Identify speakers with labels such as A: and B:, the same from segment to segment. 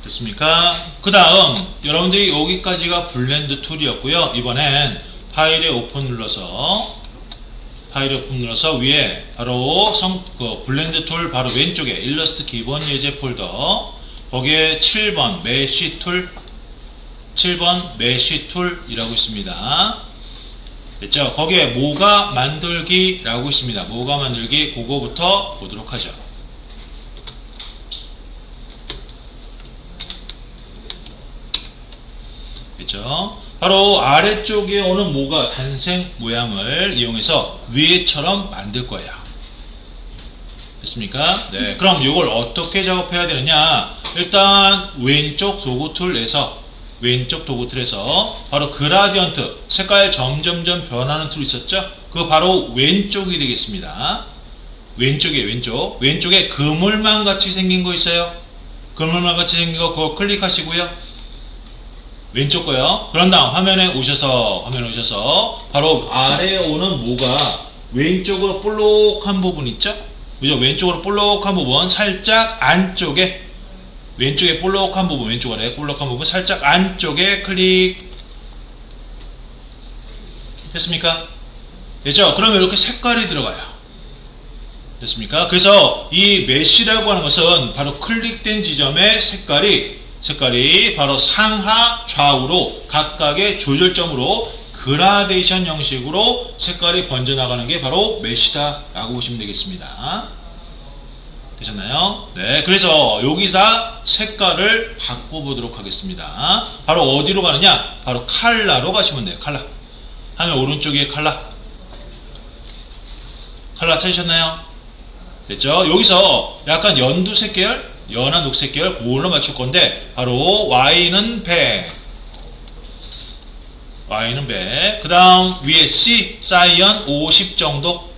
A: 됐습니까? 그 다음 여러분들이 여기까지가 블렌드 툴이었고요. 이번엔 파일에 오픈 눌러서 위에 바로 블렌드 툴 바로 왼쪽에 일러스트 기본 예제 폴더 거기에 7번 메쉬 툴이라고 있습니다. 됐죠? 거기에 모가 만들기라고 있습니다. 모가 만들기 그거부터 보도록 하죠. 됐죠? 바로 아래쪽에 오는 모가 단색 모양을 이용해서 위에처럼 만들 거예요. 됐습니까? 네. 그럼 이걸 어떻게 작업해야 되느냐? 일단 왼쪽 도구 툴에서 바로 그라디언트 색깔 점점점 변하는 툴 있었죠? 그거 바로 왼쪽이 되겠습니다. 왼쪽에 그물망 같이 생긴 거 있어요. 그물망 같이 생긴 거 그거 클릭하시고요. 왼쪽 거요. 그런 다음 화면에 오셔서 바로 아래에 오는 모가 왼쪽으로 볼록한 부분 있죠? 그죠? 왼쪽으로 볼록한 부분 살짝 안쪽에 왼쪽에 볼록한 부분 살짝 안쪽에 클릭. 됐습니까? 됐죠? 그러면 이렇게 색깔이 들어가요. 됐습니까? 그래서 이 메쉬라고 하는 것은 바로 클릭된 지점의 색깔이 바로 상하 좌우로 각각의 조절점으로 그라데이션 형식으로 색깔이 번져나가는 게 바로 메쉬다 라고 보시면 되겠습니다. 되셨나요? 네, 그래서 여기다 색깔을 바꿔보도록 하겠습니다. 바로 어디로 가느냐? 바로 컬러로 가시면 돼요. 컬러 하면 오른쪽에 컬러 찾으셨나요? 됐죠? 여기서 약간 연두색 계열 연한 녹색 계열 그걸로 맞출 건데 바로 Y는 100 그 다음 위에 C 사이언 50 정도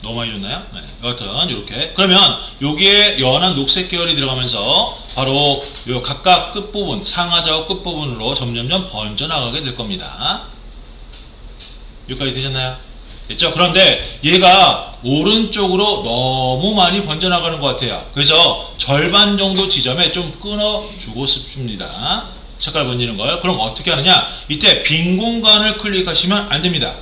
A: 너무 많이 줬나요? 네, 여하튼 이렇게 그러면 여기에 연한 녹색 계열이 들어가면서 바로 요 각각 끝부분 상하 좌우 끝부분으로 점점점 번져나가게 될 겁니다. 여기까지 되셨나요? 됐죠? 그런데 얘가 오른쪽으로 너무 많이 번져나가는 것 같아요. 그래서 절반 정도 지점에 좀 끊어주고 싶습니다. 색깔 번지는 걸. 그럼 어떻게 하느냐? 이때 빈 공간을 클릭하시면 안 됩니다.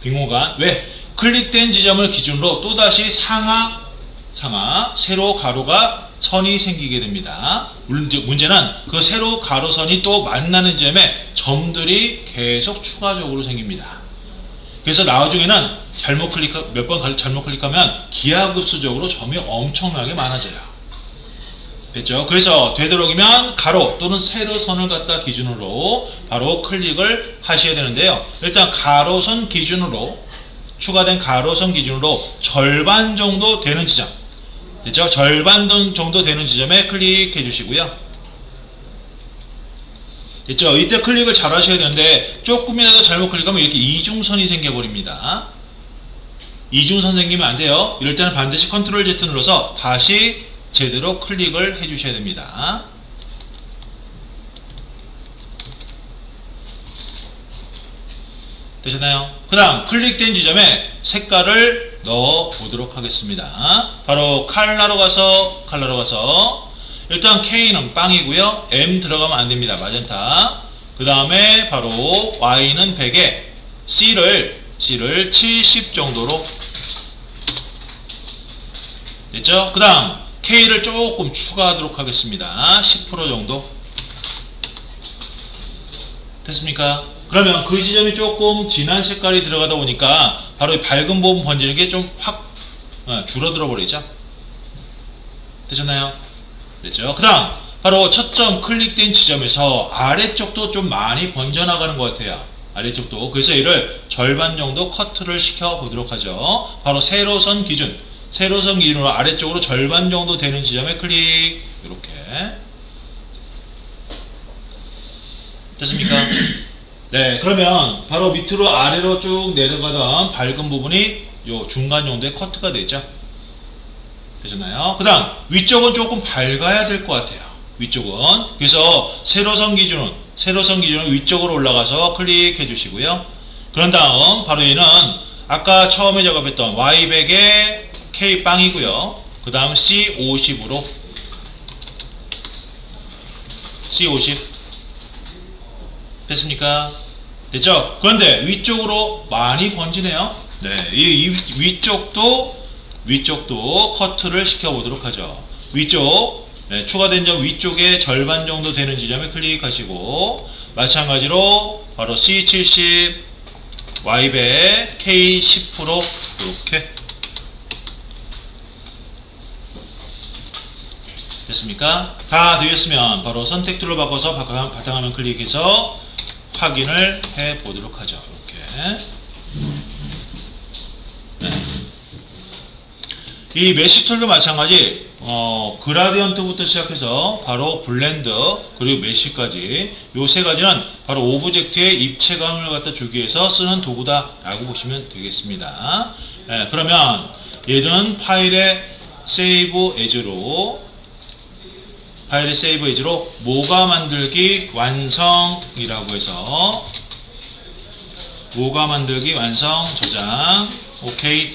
A: 빈 공간. 왜? 클릭된 지점을 기준으로 또다시 상하 세로 가로가 선이 생기게 됩니다. 문제는 그 세로 가로선이 또 만나는 지점에 점들이 계속 추가적으로 생깁니다. 그래서 나중에는 몇 번 잘못 클릭하면 기하급수적으로 점이 엄청나게 많아져요. 됐죠? 그래서 되도록이면 가로 또는 세로선을 갖다 기준으로 바로 클릭을 하셔야 되는데요. 일단 가로선 기준으로 추가된 가로선 기준으로 절반 정도 되는 지점, 됐죠? 절반 정도 되는 지점에 클릭해 주시고요. 됐죠? 이때 클릭을 잘 하셔야 되는데 조금이라도 잘못 클릭하면 이렇게 이중선이 생겨버립니다. 이중선 생기면 안 돼요. 이럴 때는 반드시 컨트롤 Z 눌러서 다시 제대로 클릭을 해 주셔야 됩니다. 되셨나요? 그 다음 클릭된 지점에 색깔을 넣어 보도록 하겠습니다. 바로 컬러로 가서 일단 K는 빵이고요. M 들어가면 안 됩니다. 마젠타. 그 다음에 바로 Y는 100에 C를 70 정도로 됐죠? 그 다음 K를 조금 추가하도록 하겠습니다. 10% 정도 됐습니까? 그러면 그 지점이 조금 진한 색깔이 들어가다 보니까 바로 이 밝은 부분 번지는 게 좀 확 줄어들어 버리죠. 되셨나요? 됐죠? 그 다음 바로 첫 점 클릭된 지점에서 아래쪽도 좀 많이 번져나가는 것 같아요. 아래쪽도. 그래서 이를 절반 정도 커트를 시켜 보도록 하죠. 바로 세로선 기준으로 아래쪽으로 절반 정도 되는 지점에 클릭. 이렇게 됐습니까? 네, 그러면 바로 밑으로 아래로 쭉 내려가던 밝은 부분이 요 중간 정도의 커트가 되죠. 되셨나요? 그 다음 위쪽은 조금 밝아야 될 것 같아요. 위쪽은. 그래서 세로선 기준은 위쪽으로 올라가서 클릭해 주시고요. 그런 다음 바로 얘는 아까 처음에 작업했던 Y백의 K빵이고요. 그 다음 C50으로 C50 됐습니까? 됐죠? 그런데 위쪽으로 많이 번지네요. 네, 이 위쪽도 커트를 시켜보도록 하죠. 위쪽, 네, 추가된 점 위쪽에 절반 정도 되는 지점에 클릭하시고 마찬가지로 바로 C70, Y백, K10% 이렇게 됐습니까? 다 되었으면 바로 선택 툴로 바꿔서 바탕화면 클릭해서 확인을 해 보도록 하죠. 이렇게. 네. 이 메시 툴도 마찬가지, 그라디언트부터 시작해서 바로 블렌드 그리고 메시까지 요 세 가지는 바로 오브젝트의 입체감을 갖다 주기 위해서 쓰는 도구다라고 보시면 되겠습니다. 네, 그러면 얘는 파일에 세이브 에즈로 모가 만들기 완성이라고 해서 모가 만들기 완성 저장 오케이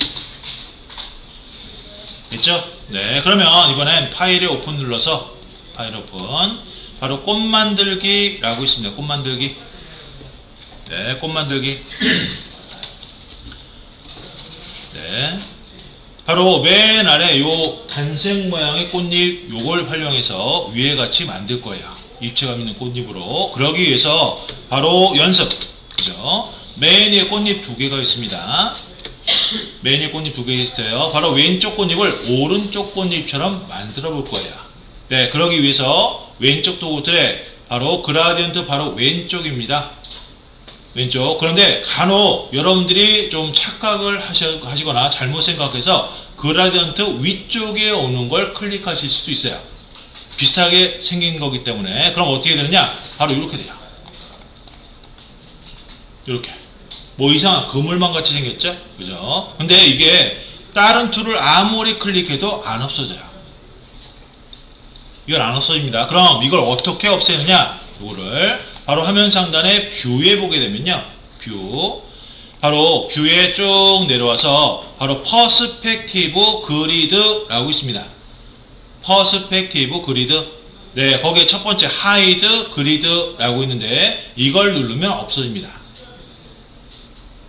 A: 됐죠? 네, 그러면 이번엔 파일에 오픈 눌러서 파일 오픈 바로 꽃 만들기라고 있습니다. 꽃 만들기. 네, 꽃 만들기. 네. 바로 맨 아래 요 단색 모양의 꽃잎 요걸 활용해서 위에 같이 만들 거예요. 입체감 있는 꽃잎으로. 그러기 위해서 바로 연습. 그죠? 맨 위에 꽃잎 두 개가 있습니다. 맨 위에 꽃잎 두 개 있어요. 바로 왼쪽 꽃잎을 오른쪽 꽃잎처럼 만들어 볼 거예요. 네, 그러기 위해서 왼쪽 도구틀에 바로 그라디언트 바로 왼쪽입니다. 왼쪽. 그런데 간혹 여러분들이 좀 착각을 하시거나 잘못 생각해서 그라디언트 위쪽에 오는 걸 클릭하실 수도 있어요. 비슷하게 생긴 거기 때문에. 그럼 어떻게 되느냐? 바로 이렇게 돼요. 이렇게. 뭐 이상한 그물망 같이 생겼죠? 그죠? 근데 이게 다른 툴을 아무리 클릭해도 안 없어져요. 이건 안 없어집니다. 그럼 이걸 어떻게 없애느냐? 이거를 바로 화면 상단에 뷰에 보게 되면요. 뷰. 바로 뷰에 쭉 내려와서 바로 퍼스펙티브 그리드라고 있습니다. 퍼스펙티브 그리드. 네, 거기에 첫 번째 하이드 그리드라고 있는데 이걸 누르면 없어집니다.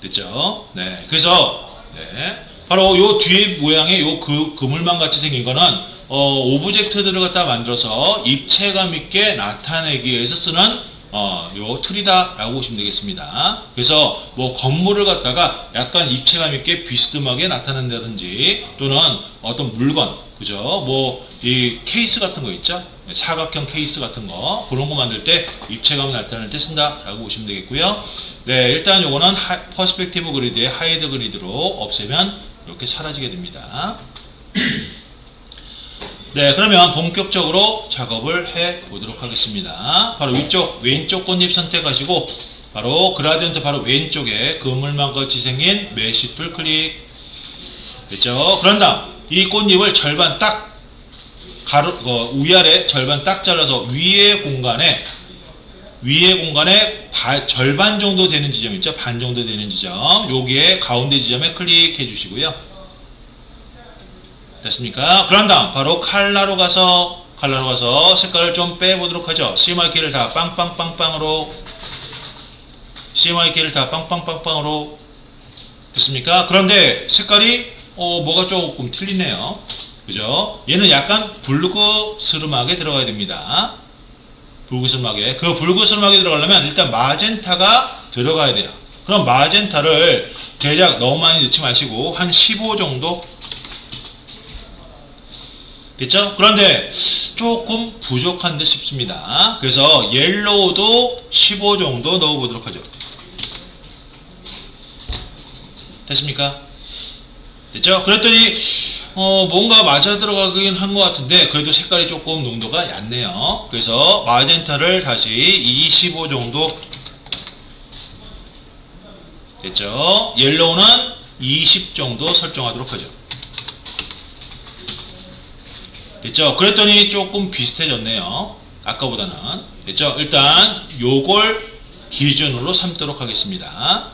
A: 됐죠? 네. 그래서 네. 바로 요 뒤에 모양의 요 그물망 같이 생긴 거는 오브젝트들을 갖다 만들어서 입체감 있게 나타내기 위해서 쓰는 요 툴이다라고 보시면 되겠습니다. 그래서 뭐 건물을 갖다가 약간 입체감 있게 비스듬하게 나타낸다든지 또는 어떤 물건, 그죠? 뭐 이 케이스 같은 거 있죠? 사각형 케이스 같은 거 그런 거 만들 때 입체감을 나타낼 때 쓴다라고 보시면 되겠고요. 네, 일단 요거는 퍼스펙티브 그리드의 하이드 그리드로 없애면 이렇게 사라지게 됩니다. 네, 그러면 본격적으로 작업을 해 보도록 하겠습니다. 바로 왼쪽 꽃잎 선택하시고 바로 그라디언트 바로 왼쪽에 그물망 같이 생긴 메시 툴 클릭 됐죠? 그런 다음 이 꽃잎을 절반 딱 위아래 절반 딱 잘라서 위에 공간에 절반 정도 되는 지점 있죠? 반 정도 되는 지점 여기에 가운데 지점에 클릭해 주시고요. 됐습니까? 그런 다음 바로 칼라로 가서 색깔을 좀 빼보도록 하죠. CMY 키를 다 빵빵빵빵으로 됐습니까? 그런데 색깔이 뭐가 조금 틀리네요. 그죠? 얘는 약간 붉으스름하게 들어가야 됩니다. 붉으스름하게. 그 붉으스름하게 들어가려면 일단 마젠타가 들어가야 돼요. 그럼 마젠타를 대략 너무 많이 넣지 마시고 한 15 정도 됐죠? 그런데 조금 부족한 듯 싶습니다. 그래서 옐로우도 15 정도 넣어보도록 하죠. 됐습니까? 됐죠? 그랬더니 뭔가 맞아 들어가긴 한 것 같은데 그래도 색깔이 조금 농도가 얕네요. 그래서 마젠타를 다시 25 정도 됐죠? 옐로우는 20 정도 설정하도록 하죠. 됐죠? 그랬더니 조금 비슷해졌네요. 아까보다는. 됐죠? 일단 요걸 기준으로 삼도록 하겠습니다.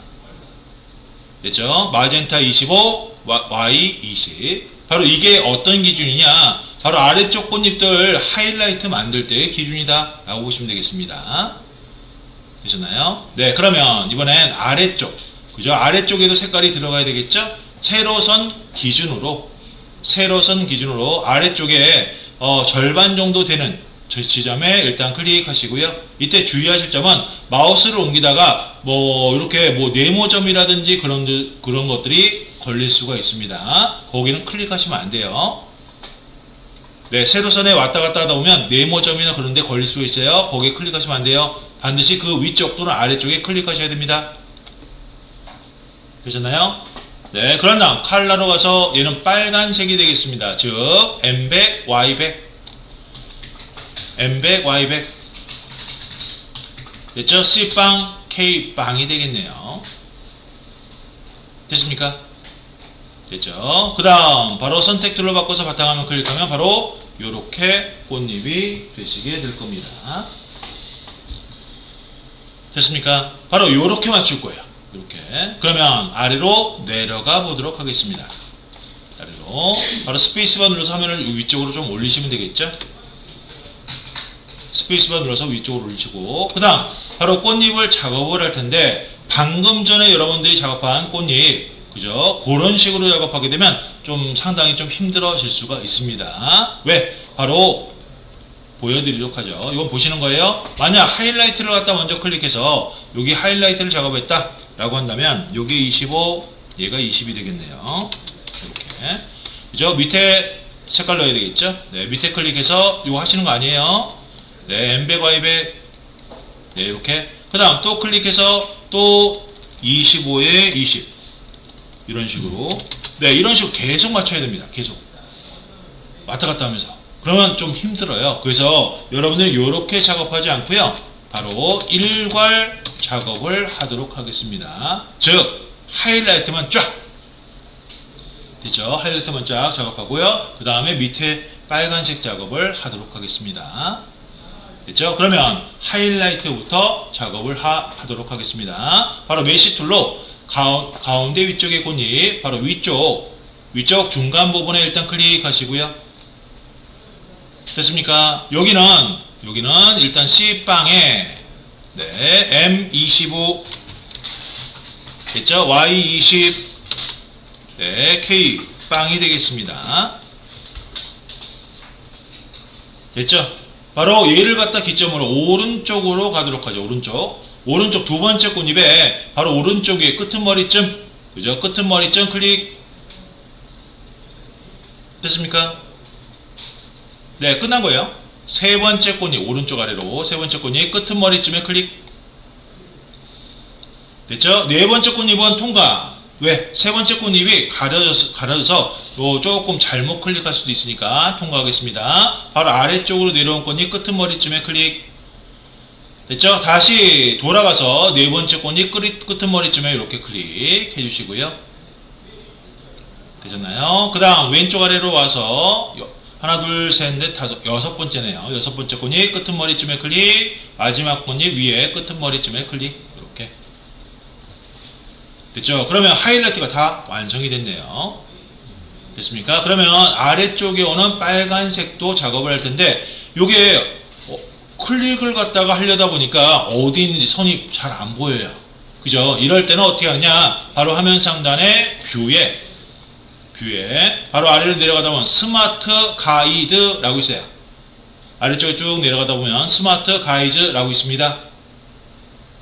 A: 됐죠? 마젠타 25, Y 20. 바로 이게 어떤 기준이냐? 바로 아래쪽 꽃잎들 하이라이트 만들 때의 기준이다 라고 보시면 되겠습니다. 되셨나요? 네, 그러면 이번엔 아래쪽, 그죠? 아래쪽에도 색깔이 들어가야 되겠죠? 세로선 기준으로 아래쪽에 절반 정도 되는 지점에 일단 클릭하시고요. 이때 주의하실 점은 마우스를 옮기다가 이렇게 네모점이라든지 그런 것들이 걸릴 수가 있습니다. 거기는 클릭하시면 안 돼요. 네, 세로선에 왔다 갔다 하다 보면 네모점이나 그런 데 걸릴 수가 있어요. 거기에 클릭하시면 안 돼요. 반드시 그 위쪽 또는 아래쪽에 클릭하셔야 됩니다. 되셨나요? 네, 그런 다음 컬러로 가서 얘는 빨간색이 되겠습니다. 즉 M100, Y100 M100, Y100 됐죠? C빵, K빵이 되겠네요. 됐습니까? 됐죠? 그 다음 바로 선택 툴로 바꿔서 바탕화면 클릭하면 바로 이렇게 꽃잎이 되시게 될 겁니다. 됐습니까? 바로 이렇게 맞출 거예요. 이렇게. 그러면 아래로 내려가 보도록 하겠습니다. 아래로 바로 스페이스바 눌러서 화면을 위쪽으로 좀 올리시면 되겠죠? 스페이스바 눌러서 위쪽으로 올리시고, 그 다음 바로 꽃잎을 작업을 할 텐데, 방금 전에 여러분들이 작업한 꽃잎, 그죠? 그런 식으로 작업하게 되면 좀 상당히 좀 힘들어질 수가 있습니다. 왜? 바로 보여드리도록 하죠. 이건 보시는 거예요. 만약 하이라이트를 갖다 먼저 클릭해서 여기 하이라이트를 작업했다 라고 한다면 요게 25, 얘가 20이 되겠네요. 이렇게. 그죠? 밑에 색깔 넣어야 되겠죠? 네, 밑에 클릭해서 이거 하시는 거 아니에요. 네, M100, Y100. 네, 이렇게. 그 다음 또 클릭해서 또 25에 20. 이런 식으로. 네, 이런 식으로 계속 맞춰야 됩니다. 계속. 왔다 갔다 하면서. 그러면 좀 힘들어요. 그래서 여러분들 이렇게 작업하지 않고요. 바로 일괄 작업을 하도록 하겠습니다. 즉, 하이라이트만 쫙. 됐죠? 하이라이트만 쫙 작업하고요. 그 다음에 밑에 빨간색 작업을 하도록 하겠습니다. 됐죠? 그러면 하이라이트부터 작업을 하도록 하겠습니다. 바로 메시 툴로 가운데 위쪽의 꽃잎, 바로 위쪽 중간 부분에 일단 클릭하시고요. 됐습니까? 여기는 일단 C빵에 네, M25 됐죠? Y20 네, K빵이 되겠습니다. 됐죠? 바로 얘를 갖다 기점으로 오른쪽으로 가도록 하죠. 오른쪽 두 번째 꽃잎에 바로 오른쪽 위에 끄트머리쯤, 그죠? 끄트머리쯤 클릭. 됐습니까? 네, 끝난 거예요. 세 번째 꽃잎, 오른쪽 아래로 세 번째 꽃잎 끄트머리쯤에 클릭. 됐죠? 네 번째 꽃잎은 통과. 왜? 세 번째 꽃잎이 가려져서 조금 잘못 클릭할 수도 있으니까 통과하겠습니다. 바로 아래쪽으로 내려온 꽃잎 끄트머리쯤에 클릭. 됐죠? 다시 돌아가서 네 번째 꽃잎 끄트머리쯤에 이렇게 클릭해 주시고요. 되셨나요? 그 다음 왼쪽 아래로 와서 하나, 둘, 셋, 넷, 다섯, 여섯 번째네요. 여섯 번째 꽃잎 끄트머리쯤에 클릭. 마지막 꽃잎 위에 끄트머리쯤에 클릭. 이렇게. 됐죠? 그러면 하이라이트가 다 완성이 됐네요. 됐습니까? 그러면 아래쪽에 오는 빨간색도 작업을 할 텐데, 요게 클릭을 갖다가 하려다 보니까 어디 있는지 선이 잘 안 보여요. 그죠? 이럴 때는 어떻게 하느냐? 바로 화면 상단에 뷰에 바로 아래로 내려가다 보면 스마트 가이드라고 있어요. 아래쪽에 쭉 내려가다 보면 스마트 가이드라고 있습니다.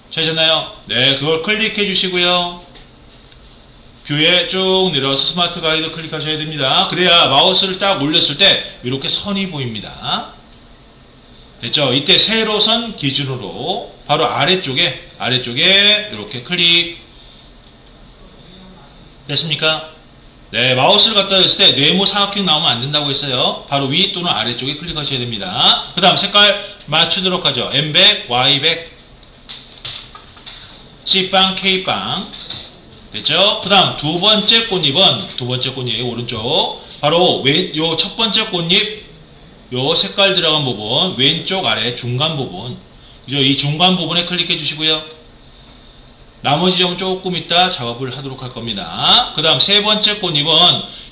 A: 찾으셨나요? 네, 그걸 클릭해 주시고요. 뷰에 쭉 내려와서 스마트 가이드 클릭하셔야 됩니다. 그래야 마우스를 딱 올렸을 때 이렇게 선이 보입니다. 됐죠? 이때 세로선 기준으로 바로 아래쪽에 이렇게 클릭. 됐습니까? 네, 마우스를 갖다 댔을 때 네모 사각형 나오면 안 된다고 했어요. 바로 위 또는 아래쪽에 클릭하셔야 됩니다. 그 다음 색깔 맞추도록 하죠. M100, Y100 C빵, K빵. 됐죠? 그 다음 두 번째 꽃잎 오른쪽 바로 요 첫 번째 꽃잎 요 색깔 들어간 부분 왼쪽 아래 중간 부분, 그죠? 이 중간 부분에 클릭해 주시고요. 나머지 점 조금 이따 작업을 하도록 할 겁니다. 그 다음 세 번째 꽃잎은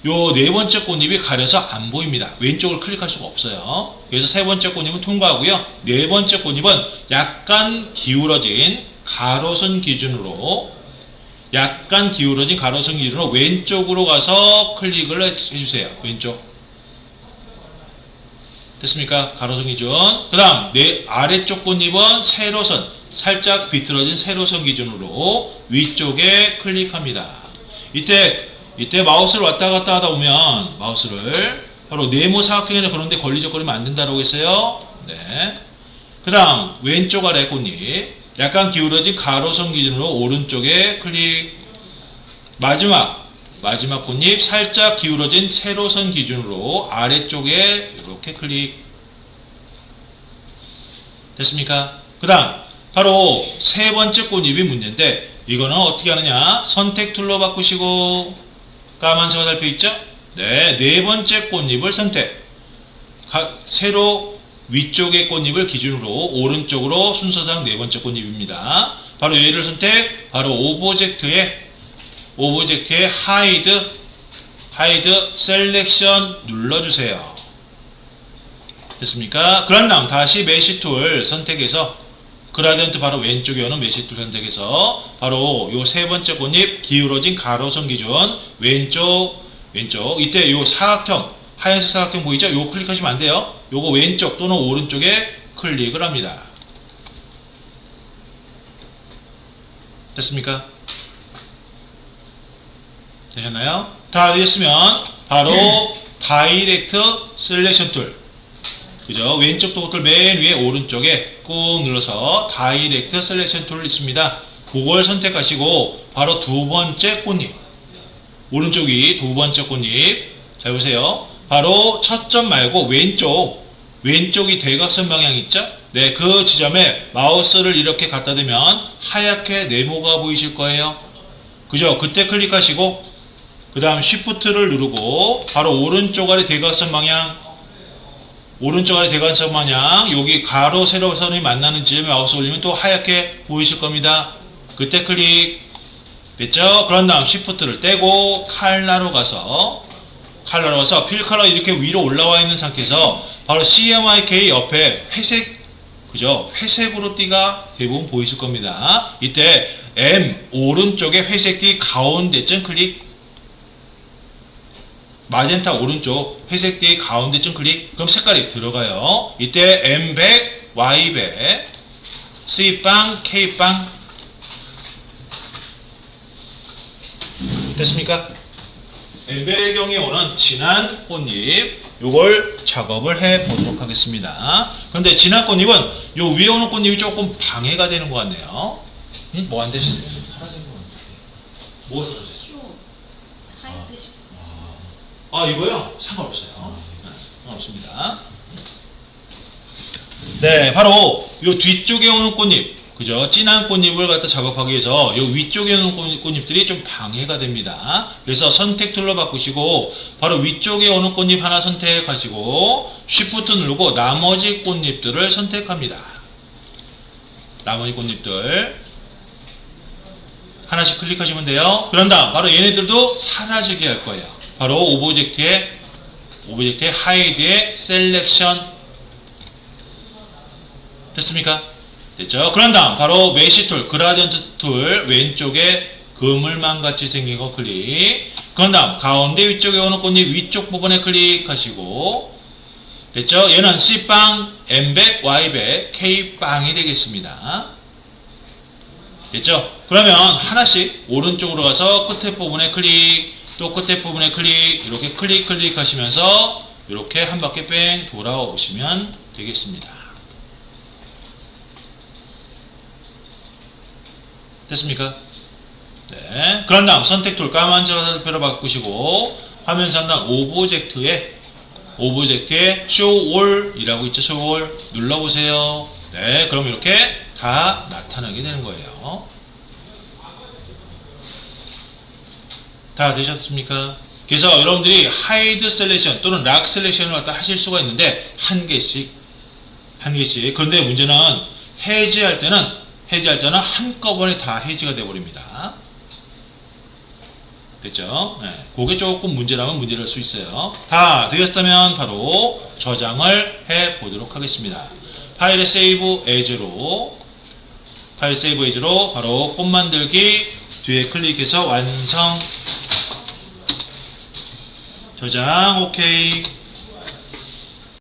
A: 요 네 번째 꽃잎이 가려서 안 보입니다. 왼쪽을 클릭할 수가 없어요. 그래서 세 번째 꽃잎은 통과하고요. 네 번째 꽃잎은 약간 기울어진 가로선 기준으로 왼쪽으로 가서 클릭을 해주세요. 왼쪽. 됐습니까? 가로선 기준. 그 다음 아래쪽 꽃잎은 세로선, 살짝 비틀어진 세로선 기준으로 위쪽에 클릭합니다. 이때 마우스를 왔다 갔다 하다 보면 마우스를 바로 네모 사각형이나 그런 데 걸리적거리면 안 된다고 했어요. 네. 그 다음 왼쪽 아래 꽃잎 약간 기울어진 가로선 기준으로 오른쪽에 클릭. 마지막 꽃잎 살짝 기울어진 세로선 기준으로 아래쪽에 이렇게 클릭. 됐습니까? 그 다음 바로 세 번째 꽃잎이 문제인데 이거는 어떻게 하느냐. 선택 툴로 바꾸시고 까만색 화살표 있죠? 네 번째 꽃잎을 선택. 세로 위쪽의 꽃잎을 기준으로 오른쪽으로 순서상 네 번째 꽃잎입니다. 바로 얘를 선택. 바로 오브젝트에 하이드 셀렉션 눌러주세요. 됐습니까? 그런 다음 다시 메시 툴 선택해서 그라디언트 바로 왼쪽에 오는 메시 툴 선택해서 바로 요 세 번째 꽃잎 기울어진 가로선 기준 왼쪽 이때 요 사각형 하얀색 사각형 보이죠? 요거 클릭하시면 안 돼요. 요거 왼쪽 또는 오른쪽에 클릭을 합니다. 됐습니까? 되셨나요? 다 되셨으면 바로 다이렉트 셀렉션 툴, 그죠? 왼쪽 도구들 맨 위에 오른쪽에 꾹 눌러서 다이렉트 셀렉션 툴 있습니다. 그걸 선택하시고 바로 두 번째 꽃잎, 오른쪽이 두 번째 꽃잎. 잘 보세요. 바로 첫 점 말고 왼쪽이 대각선 방향 있죠? 네, 그 지점에 마우스를 이렇게 갖다 대면 하얗게 네모가 보이실 거예요. 그죠? 그때 클릭하시고 그 다음 Shift를 누르고 바로 오른쪽 아래 대각선 방향 여기 가로 세로선이 만나는 지점에 마우스 올리면 또 하얗게 보이실 겁니다. 그때 클릭. 됐죠? 그런 다음 Shift를 떼고 칼라로 가서 필 컬러 이렇게 위로 올라와 있는 상태에서 바로 CMYK 옆에 회색, 그죠? 회색으로 띠가 대부분 보이실 겁니다. 이때 M 오른쪽에 회색 띠 가운데쯤 클릭. 마젠타 오른쪽 회색 띠 가운데쯤 클릭. 그럼 색깔이 들어가요. 이때 M100, Y100, C빵, K빵. 됐습니까? 배경에 오는 진한 꽃잎, 요걸 작업을 해 보도록 하겠습니다. 그런데 진한 꽃잎은 요 위에 오는 꽃잎이 조금 방해가 되는 것 같네요. 뭐 안 되시세요?
B: 사라진 것 같아요.
A: 뭐가 사라졌어요?
B: 하이드 싶.
A: 이거요? 상관없어요. 네, 상관없습니다. 네, 바로 요 뒤쪽에 오는 꽃잎, 그죠? 진한 꽃잎을 갖다 작업하기 위해서 요 위쪽에 오는 꽃잎들이 좀 방해가 됩니다. 그래서 선택 툴로 바꾸시고 바로 위쪽에 오는 꽃잎 하나 선택하시고 Shift 누르고 나머지 꽃잎들을 선택합니다. 나머지 꽃잎들 하나씩 클릭하시면 돼요. 그런 다음 바로 얘네들도 사라지게 할 거예요. 바로 오브젝트의 하이드의 셀렉션. 됐습니까? 됐죠? 그런 다음 바로 메시 툴, 그라디언트 툴 왼쪽에 그물망 같이 생긴 거 클릭. 그런 다음 가운데 위쪽에 오는 꽃잎 위쪽 부분에 클릭하시고. 됐죠? 얘는 C빵, M100, Y100, K빵이 되겠습니다. 됐죠? 그러면 하나씩 오른쪽으로 가서 끝에 부분에 클릭, 또 끝에 부분에 클릭, 이렇게 클릭 하시면서 이렇게 한 바퀴 뺑 돌아오시면 되겠습니다. 됐습니까? 네. 그런 다음 선택 툴 까만색 화살표로 바꾸시고 화면 상단 오브젝트에 Show All 이라고 있죠. Show All 눌러보세요. 네. 그럼 이렇게 다 나타나게 되는 거예요. 다 되셨습니까? 그래서 여러분들이 하이드 셀렉션 또는 락 셀렉션을 갖다 하실 수가 있는데 한 개씩. 그런데 문제는 해제할 때는 해지할 때는 한꺼번에 다 해지가 되어버립니다. 됐죠? 네. 그게 조금 문제라면 문제를 할 수 있어요. 다 되었다면 바로 저장을 해 보도록 하겠습니다. 파일에 세이브 에즈로 바로 꽃 만들기 뒤에 클릭해서 완성 저장 오케이.